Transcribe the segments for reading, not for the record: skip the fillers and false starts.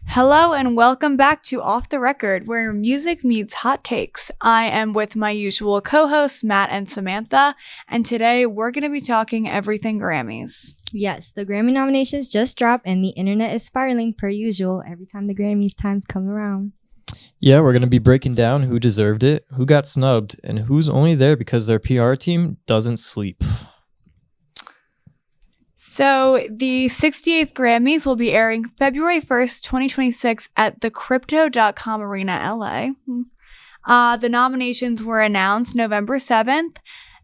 Hello and welcome back to Off the Record, where music meets hot takes. I am with my usual co-hosts, Matt and Samantha, and today we're going to be talking everything Grammys. Yes, the Grammy nominations just dropped and the internet is spiraling per usual every time the Grammys times come around. Yeah, we're going to be breaking down who deserved it, who got snubbed, and who's only there because their PR team doesn't sleep. So the 68th Grammys will be airing February 1st, 2026 at the Crypto.com Arena, LA. The nominations were announced November 7th,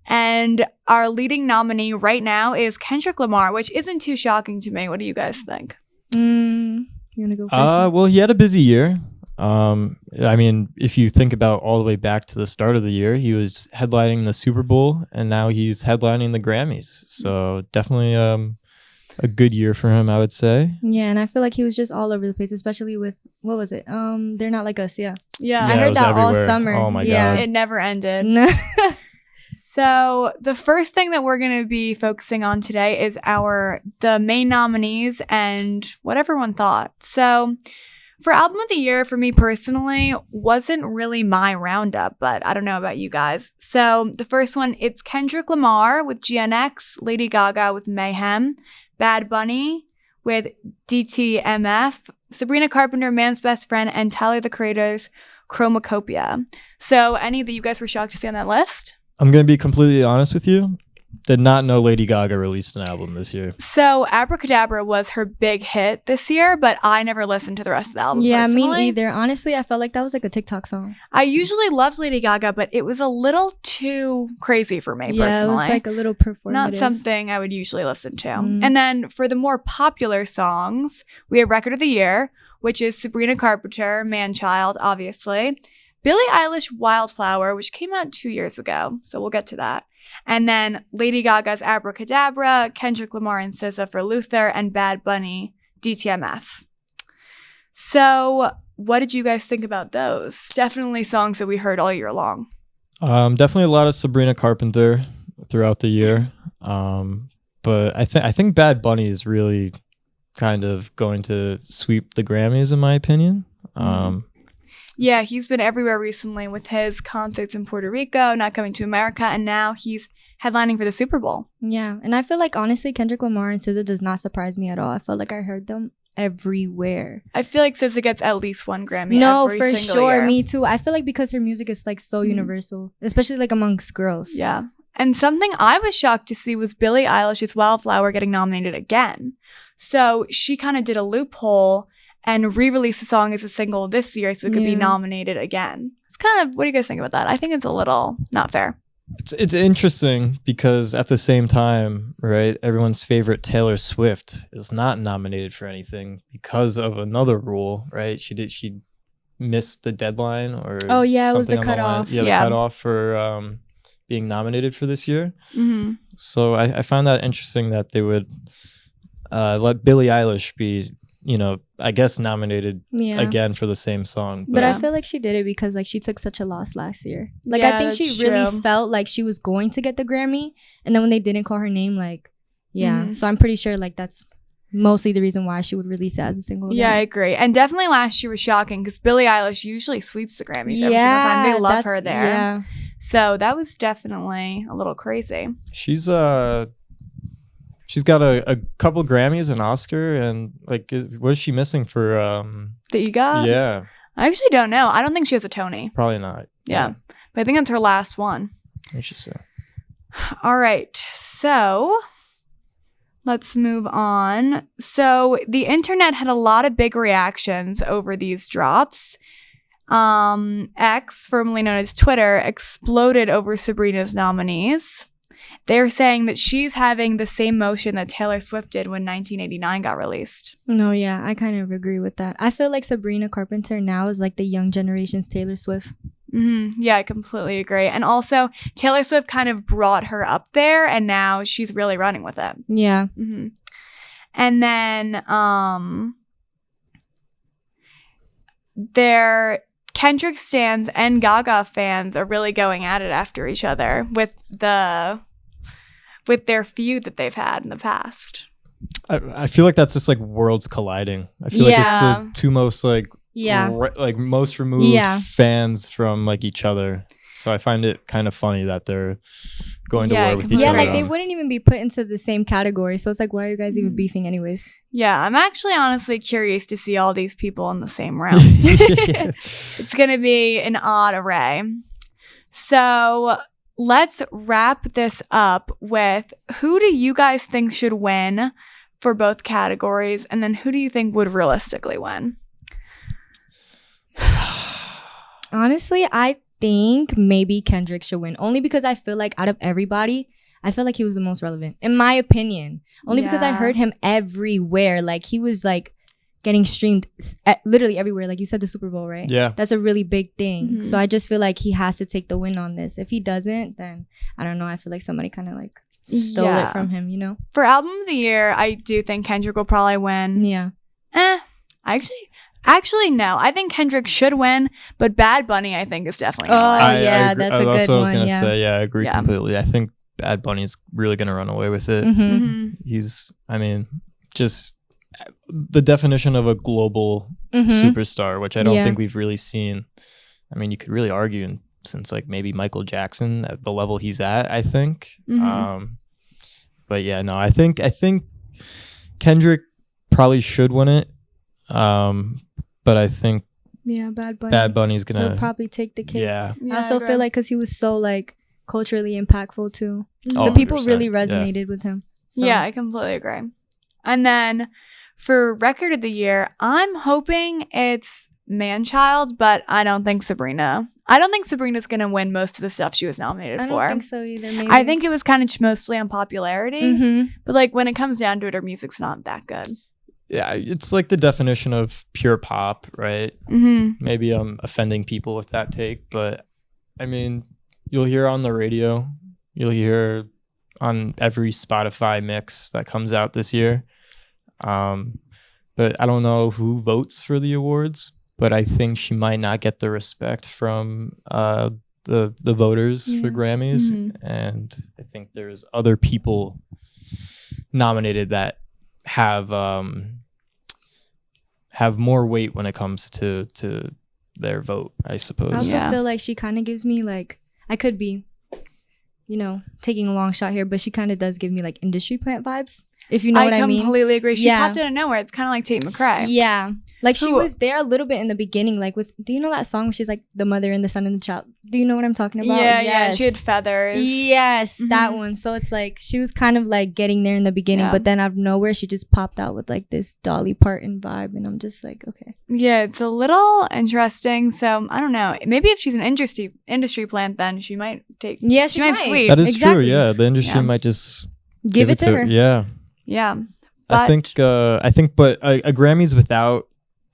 and our leading nominee right now is Kendrick Lamar, which isn't too shocking to me. What do you guys think? You want to go first? Well, he had a busy year. I mean, if you think about all the way back to the start of the year, he was headlining the Super Bowl, and now he's headlining the Grammys. So definitely a good year for him, I would say. Yeah, and I feel like he was just all over the place, especially with, what was it? They're Not Like Us, yeah. Yeah, I heard that everywhere. all summer. Oh my God. it never ended. So the first thing that we're going to be focusing on today is the main nominees and what everyone thought. So for Album of the Year, for me personally, wasn't really my roundup, but I don't know about you guys. So the first one, it's Kendrick Lamar with GNX, Lady Gaga with Mayhem, Bad Bunny with DTMF, Sabrina Carpenter, Man's Best Friend, and Tyler the Creator's Chromacopia. So any that you guys were shocked to see on that list? I'm going to be completely honest with you. Did not know Lady Gaga released an album this year. So Abracadabra was her big hit this year, but I never listened to the rest of the album. Yeah, personally. me either. Honestly, I felt like that was like a TikTok song. I usually loved Lady Gaga, but it was a little too crazy for me personally. Yeah, it was like a little performative. Not something I would usually listen to. And then for the more popular songs, we have Record of the Year, which is Sabrina Carpenter, Man-Child, obviously. Billie Eilish, Wildflower, which came out 2 years ago, so we'll get to that. And then Lady Gaga's Abracadabra, Kendrick Lamar and SZA for Luther, and Bad Bunny, DTMF. So what did you guys think about those? Definitely songs that we heard all year long. Definitely a lot of Sabrina Carpenter throughout the year. But I think Bad Bunny is really kind of going to sweep the Grammys, in my opinion. Yeah, he's been everywhere recently with his concerts in Puerto Rico, Not Coming to America, and now he's headlining for the Super Bowl. Yeah, and I feel like, honestly, Kendrick Lamar and SZA does not surprise me at all. I felt like I heard them everywhere. I feel like SZA gets at least one Grammy every for single sure. year. Me too. I feel like because her music is like so universal, especially like amongst girls. Yeah. And something I was shocked to see was Billie Eilish's Wildflower getting nominated again. So she kind of did a loophole and re-released the song as a single this year so it could be nominated again. It's kind of, what do you guys think about that? I think it's a little not fair. It's interesting because at the same time, right, everyone's favorite Taylor Swift is not nominated for anything because of another rule, right? She missed the deadline or it was the something on cutoff. the cutoff for being nominated for this year. Mm-hmm. So I found that interesting that they would let Billie Eilish be, I guess nominated again for the same song. But I feel like she did it because like she took such a loss last year. Like Yeah, I think she that's really true. felt like she was going to get the Grammy, and then when they didn't call her name, like so I'm pretty sure like that's mostly the reason why she would release it as a single. Yeah, I again. agree. And definitely last year was shocking because Billie Eilish usually sweeps the Grammys every single time. They love her there. Yeah. So that was definitely a little crazy. She's got a couple Grammys, an Oscar, and like, what is she missing for? That you got? Yeah, I actually don't know. I don't think she has a Tony. probably not. Yeah. But I think that's her last one. Interesting. All right. So let's move on. So the internet had a lot of big reactions over these drops. X, formerly known as Twitter, exploded over Sabrina's nominees. They're saying that she's having the same motion that Taylor Swift did when 1989 got released. No, yeah, I kind of agree with that. I feel like Sabrina Carpenter now is like the young generation's Taylor Swift. Yeah, I completely agree. And also, Taylor Swift kind of brought her up there, and now she's really running with it. Yeah. And then Kendrick stans and Gaga fans are really going at it after each other with their feud that they've had in the past. I feel like that's just like worlds colliding. I feel like it's the two most like like most removed fans from like each other. So I find it kind of funny that they're going to war with each other. Yeah, like they wouldn't even be put into the same category. So it's like, why are you guys even beefing anyways? Yeah, I'm actually honestly curious to see all these people in the same round. It's going to be an odd array. So let's wrap this up with, who do you guys think should win for both categories? And then who do you think would realistically win? Honestly, I think maybe Kendrick should win, only because I feel like out of everybody, I feel like he was the most relevant, in my opinion. Only because I heard him everywhere. Like, he was like getting streamed literally everywhere. Like you said, the Super Bowl, right? Yeah. That's a really big thing. So I just feel like he has to take the win on this. If he doesn't, then I don't know. I feel like somebody kind of like stole it from him, you know? For Album of the Year, I do think Kendrick will probably win. Yeah. Actually, no. I think Kendrick should win, but Bad Bunny, I think, is definitely going to win. That's a good one. That's what I was going to say. Yeah, I agree completely. I think Bad Bunny's really going to run away with it. He's, I mean, just the definition of a global superstar, which I don't think we've really seen. I mean, you could really argue since like maybe Michael Jackson at the level he's at, I think. But yeah, no, I think Kendrick probably should win it. But I think Bad Bunny's gonna probably take the cake. Yeah. I also feel like because he was so like culturally impactful too. The people really resonated with him. So. Yeah, I completely agree. And then for Record of the Year, I'm hoping it's Man-Child, but I don't think Sabrina's gonna win most of the stuff she was nominated for. I don't think so either. Maybe. I think it was kind of mostly on popularity, but like when it comes down to it, her music's not that good. Yeah, it's like the definition of pure pop, right? Maybe I'm offending people with that take, but I mean, you'll hear on the radio, you'll hear on every Spotify mix that comes out this year. But I don't know who votes for the awards, but I think she might not get the respect from the voters for Grammys. And I think there's other people nominated that have more weight when it comes to their vote, I suppose. I also feel like she kind of gives me like, I could be, you know, taking a long shot here, but she kind of does give me like Industry Plant vibes, if you know what I mean. I completely agree. She popped out of nowhere. It's kind of like Tate McRae. Yeah. Like she was there a little bit in the beginning, like with, do you know that song where she's like the mother and the son and the child? Do you know what I'm talking about? Yeah, she had feathers. Yes, that one. So it's like she was kind of like getting there in the beginning, but then out of nowhere she just popped out with like this Dolly Parton vibe, and I'm just like, okay. Yeah, it's a little interesting. So I don't know. Maybe if she's an industry plant, then she might take. Yeah, she might sweep. That is true. Yeah, the industry might just give it to her. Yeah. Yeah. But I think, but a Grammys without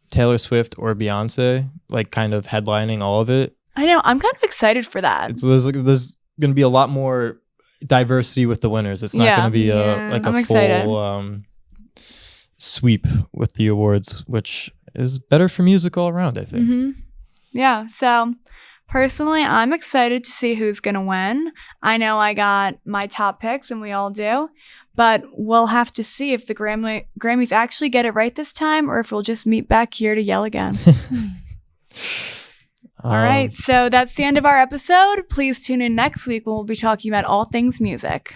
Taylor Swift or Beyonce, like kind of headlining all of it. I know. I'm kind of excited for that. There's going to be a lot more diversity with the winners. It's not going to be a full sweep with the awards, which is better for music all around, I think. Yeah. So personally, I'm excited to see who's going to win. I know I got my top picks, and we all do. But we'll have to see if the Grammys actually get it right this time, or if we'll just meet back here to yell again. All right. So that's the end of our episode. Please tune in next week when we'll be talking about all things music.